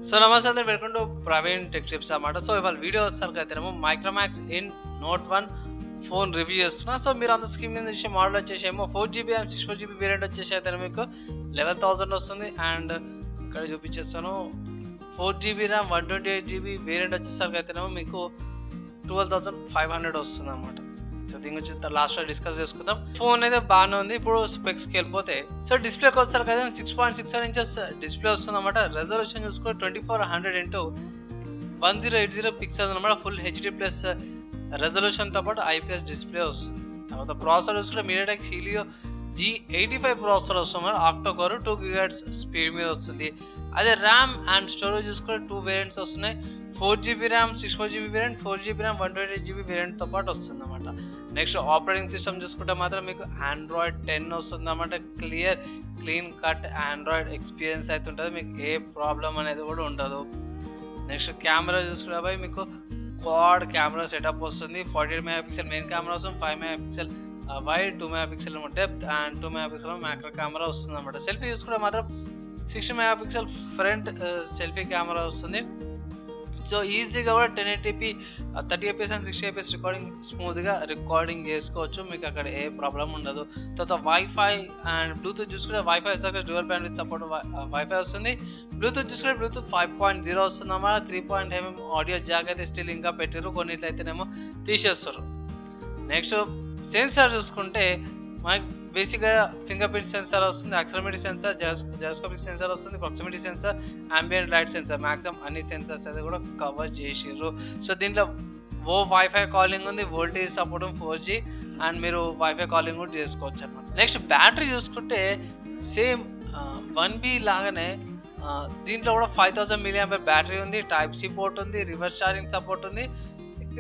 So నమస్తే అందరూ, welcome to praveentechtips అన్నమాట. సో ఇవాళ వీడియో వచ్చేసరికైతేనేమో Micromax in note 1 phone review చేస్తున్నా. సో మీరు అంత స్క్రీన్ మీద చూసే మోడల్ వచ్చేసేమో 4GB ర్యామ్ 64GB వేరియంట్ వచ్చేసి అయితే మీకు 11,000 వస్తుంది. అండ్ ఇక్కడ చూపించేస్తాను 4GB ర్యామ్ 128GB వేరియంట్ వచ్చేసరికి అయితేనేమో మీకు 12,500 వస్తుంది అన్నమాట. సో దీని గురించి లాస్ట్ డిస్కస్ చేసుకుందాం. ఫోన్ అయితే బాగానే ఉంది. ఇప్పుడు స్పెక్స్కి వెళ్ళిపోతే సో డిస్ప్లేకి వస్తారు కదా 6.67 ఇంచెస్ డిస్ప్లే వస్తుంది అనమాట. రెజల్యూషన్ చూసుకుంటే 2400x1080 పిక్సెల్స్ అనమాట. ఫుల్ హెచ్డి ప్లస్ రెజల్యూషన్తో పాటు ఐపీఎస్ డిస్ప్లే వస్తుంది. తర్వాత ప్రాసెసర్ చూసుకుంటే మీడియాటెక్ హీలియో G85 ప్రాసెసర్ వస్తుంది. ఆక్టో కోర్ 2 GHz స్పీడ్ మీద వస్తుంది. అదే ర్యామ్ అండ్ స్టోరేజ్ చూసుకుంటే 2 వేరియంట్స్ వస్తున్నాయి. 4GB RAM 64GB variant, 4GB RAM 128GB వేరియంట్తో పాటు వస్తుంది అనమాట. నెక్స్ట్ ఆపరేటింగ్ సిస్టమ్ చూసుకుంటే మాత్రం మీకు Android 10 వస్తుంది అన్నమాట. క్లీన్ కట్ ఆండ్రాయిడ్ ఎక్స్పీరియన్స్ అయితే ఉంటుంది, మీకు ఏ ప్రాబ్లం అనేది కూడా ఉండదు. నెక్స్ట్ కెమెరా చూసుకుంటే మీకు క్వాడ్ కెమెరా సెటప్ వస్తుంది. 48 MP మెయిన్ కెమెరా వస్తుంది, 5 MP wide, 2 MP depth and 2 MP macro camera వస్తుంది అన్నమాట. సెల్ఫీ చూసుకుంటే మాత్రం 60 MP ఫ్రంట్ సెల్ఫీ కెమెరా వస్తుంది. సో ఈజీగా కూడా 1080p 30fps and 60fps recording స్మూత్గా రికార్డింగ్ చేసుకోవచ్చు, మీకు అక్కడ ఏ ప్రాబ్లం ఉండదు. తర్వాత వైఫై అండ్ బ్లూటూత్ చూసుకుంటే వైఫై వచ్చాక డ్యూయల్ బ్యాండ్విడ్త్ సపోర్ట్ వైఫై వస్తుంది. బ్లూటూత్ చూసుకుంటే బ్లూటూత్ 5.0 వస్తుంది అన్నమాట. 3.5mm ఆడియో జాక్ అయితే స్టిల్ ఇంకా పెట్టారు, కొన్నిట్లయితేనేమో తీసేస్తారు. నెక్స్ట్ సెన్సార్ చూసుకుంటే మనకి బేసిక్గా ఫింగర్ ప్రింట్ సెన్సార్ వస్తుంది, యాక్సిలరోమీటర్ సెన్సార్, జైరోస్కోపిక్ సెన్సార్ వస్తుంది, proximity sensor, ambient light sensor. Maximum అన్ని సెన్సార్స్ అయితే కూడా కవర్ చేసిర్రు. సో దీంట్లో వైఫై కాలింగ్ ఉంది, వోల్టేజ్ సపోర్ట్ 4G అండ్ మీరు వైఫై కాలింగ్ కూడా చేసుకోవచ్చు అన్నమాట. నెక్స్ట్ బ్యాటరీ చూసుకుంటే సేమ్ 1B లాగానే దీంట్లో కూడా 5000 mAh బ్యాటరీ ఉంది, టైప్ సి పోర్ట్ ఉంది, రివర్స్ ఛార్జింగ్ సపోర్ట్ ఉంది.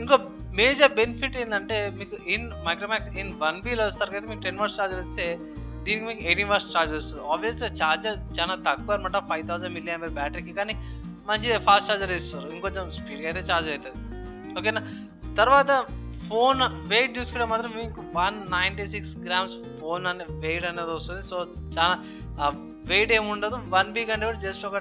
ఇంకో మేజర్ బెనిఫిట్ ఏంటంటే మీకు మైక్రోమాక్స్ ఇన్ 1Bలో వస్తారు కదా, మీకు 10 watts ఛార్జర్ వస్తే దీనికి మీకు 18 watts ఛార్జర్ వస్తుంది. ఆబ్వియస్గా ఛార్జర్ చాలా తక్కువ అనమాట 5000 mAh బ్యాటరీకి, కానీ మంచి ఫాస్ట్ ఛార్జర్ ఇస్తారు, ఇంకొంచెం స్పీడ్గా అయితే ఛార్జ్ అవుతుంది. ఓకేనా. తర్వాత ఫోన్ వెయిట్ చూసుకుంటే మాత్రం మీకు 196 grams ఫోన్ అనే వెయిట్ అనేది వస్తుంది. సో చాలా వెయిట్ ఏమి ఉండదు. 1B కంటే కూడా జస్ట్ ఒక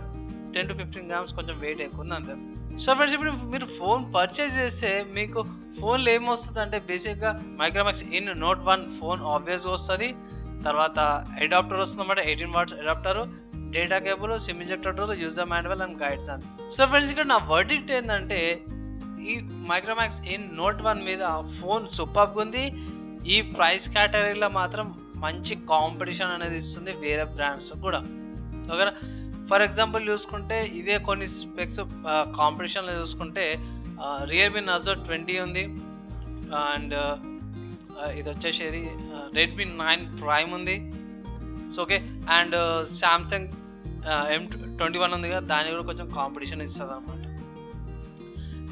10 to 15 grams కొంచెం వెయిట్ ఎక్కువ ఉంది అంతే. సో ఫ్రెండ్స్, ఇప్పుడు మీరు ఫోన్ పర్చేజ్ చేస్తే మీకు ఫోన్లో ఏమొస్తుంది అంటే బేసిక్గా మైక్రోమాక్స్ ఇన్ నోట్ 1 ఫోన్ ఆబ్వియస్గా వస్తుంది. తర్వాత అడాప్టర్ వస్తుంది అన్నమాట, 18 watts adapter, data cable, SIM injector, user manual and guides అని. సో ఫ్రెండ్స్, ఇక్కడ నా వర్డిక్ట్ ఏంటంటే ఈ మైక్రోమాక్స్ ఇన్ నోట్ 1 మీద ఫోన్ సూపర్గా ఉంది. ఈ ప్రైస్ కేటగిరీలో మాత్రం మంచి కాంపిటీషన్ అనేది ఇస్తుంది వేరే బ్రాండ్స్ కూడా. ఓకేనా. ఫర్ ఎగ్జాంపుల్ చూసుకుంటే ఇదే కొన్ని స్పెక్స్ కాంపిటీషన్లో చూసుకుంటే రియల్మీ నర్జో 20 ఉంది, అండ్ ఇది వచ్చేసేది రెడ్మీ 9 ప్రైమ్ ఉంది. So okay, and Samsung M21 ఉంది కదా, దాని కూడా కొంచెం కాంపిటీషన్ ఇస్తుంది అన్నమాట.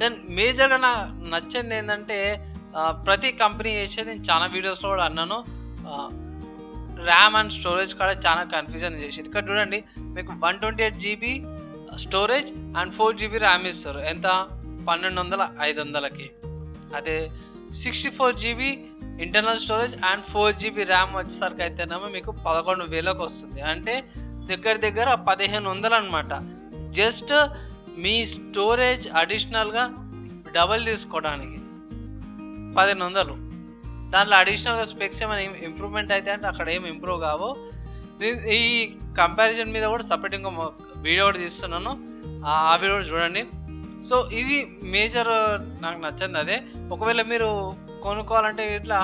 దెన్ మేజర్గా నాకు నచ్చింది ఏంటంటే ప్రతి కంపెనీ చేసేది నేను చాలా వీడియోస్లో కూడా అన్నాను, ర్యామ్ అండ్ స్టోరేజ్ కూడా చాలా కన్ఫ్యూజన్ చేసేది. ఇక్కడ చూడండి మీకు 128GB storage and 4GB RAM ఇస్తారు. ఎంత? 1200 500కి. అదే 64GB internal storage and 4GB RAM వచ్చేసరికి అయితేనేమో మీకు 11,000కి వస్తుంది. అంటే దగ్గర 1500 అనమాట. జస్ట్ మీ స్టోరేజ్ అడిషనల్గా డబల్ తీసుకోవడానికి 1500. దాంట్లో అడిషనల్గా స్పెక్స్ ఏమైనా ఇంప్రూవ్మెంట్ అయితే అంటే అక్కడ ఏం ఇంప్రూవ్ కావు. ఈ కంపారిజన్ మీద కూడా సపరేట్ ఇంకో వీడియో కూడా తీస్తున్నాను, ఆ వీడియో కూడా చూడండి. సో ఇది మేజర్ నాకు నచ్చింది అదే. ఒకవేళ మీరు కొనుక్కోవాలంటే ఇట్లా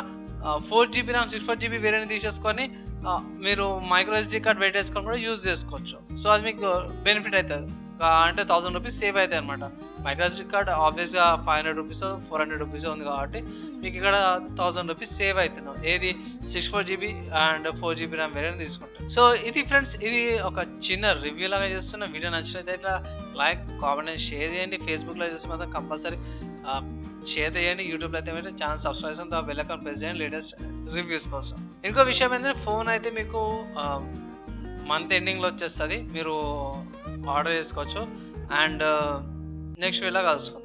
4GB ర్యామ్ 64GB వేరియంట్ తీసేసుకొని మీరు మైక్రో SD కార్డ్ పెట్టేసుకొని కూడా యూజ్ చేసుకోవచ్చు. సో అది మీకు బెనిఫిట్ అవుతుంది, అంటే 1000 రూపీస్ సేవ్ అవుతాయి అనమాట. మైక్రో SD కార్డ్ ఆబ్వియస్గా 500 రూపీస్ 400 రూపీస్ ఉంది కాబట్టి మీకు ఇక్కడ 1000 రూపీస్ సేవ్ అవుతున్నాం. ఏది 64GB and 4GB RAM variant తీసుకుంటాం. సో ఇది ఫ్రెండ్స్, ఇది ఒక చిన్న రివ్యూ లాగా చేస్తున్న. వీడియో నచ్చినట్లయితే ఇట్లా లైక్, కామెంట్ అండ్ షేర్ చేయండి. ఫేస్బుక్లో చూస్తే మాత్రం కంపల్సరీ షేర్ చేయండి. యూట్యూబ్లో అయితే మీరు ఛానల్ సబ్స్క్రైబ్ చేసి బెల్ ఐకాన్ ప్రెస్ చేయండి లేటెస్ట్ రివ్యూస్ కోసం. ఇంకో విషయం ఏంటంటే ఫోన్ అయితే మీకు మంత్ ఎండింగ్లో వచ్చేస్తుంది, మీరు ఆర్డర్ చేసుకోవచ్చు. అండ్ నెక్స్ట్ వీడియోలో కలుసుకుందాం.